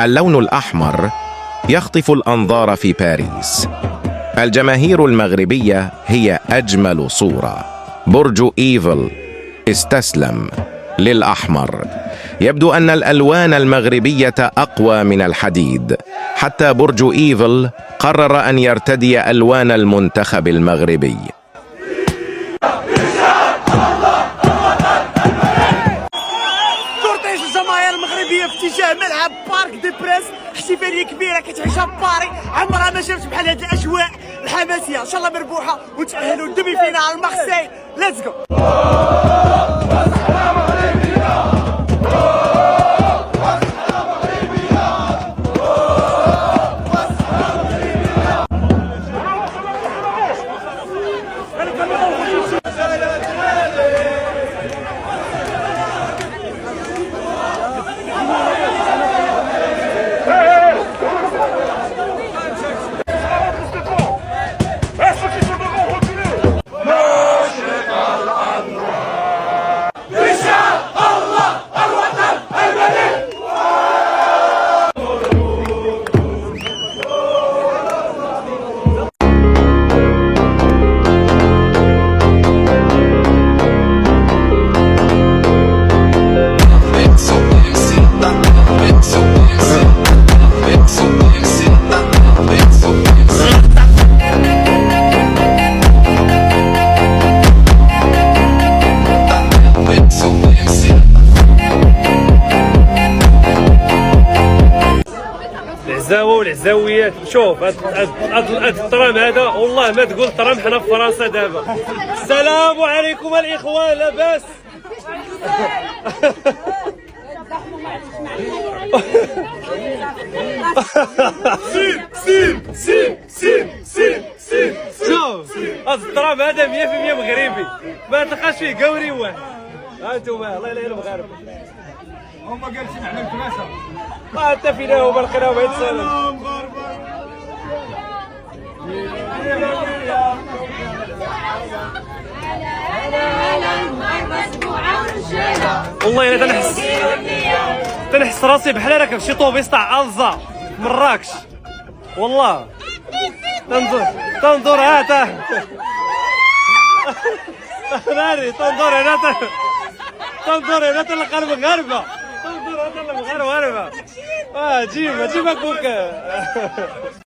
اللون الأحمر يخطف الأنظار في باريس. الجماهير المغربية هي أجمل صورة. برج إيفل استسلم للأحمر. يبدو أن الألوان المغربية أقوى من الحديد، حتى برج إيفل قرر أن يرتدي ألوان المنتخب المغربي. كورتيج الجماهير المغربيه في اتجاه ملعب بارك دي بريس، احتفاليه كبيره كتعيشها باري، عمرها ما شافت بحال هاد الاجواء الحماسيه. ان شاء الله مربوحه وتاهلوا للدومي فينال مارسيل. ليتس جو. العزاوه والعزاويات. شوف هاد الترام هذا والله ما تقول ترام حنا في فرنسا دابا. السلام عليكم الاخوان، لاباس؟ شوف هاد الترام هذا 100% مغربي، ما تلقاش فيه قوري واحد. ها انتوما الله يلعن المغاربه، هما جالسين على الكراسه. انت فينا هما لقيناهم بعيد السلام. والله انا تنحس راسي بحال راك في شي طوبيس تاع الزا مراكش. والله تنظر هذا ناري تنظر هنا تلقى المغاربه. تنظر هنا المغاربه. جيب اخوك.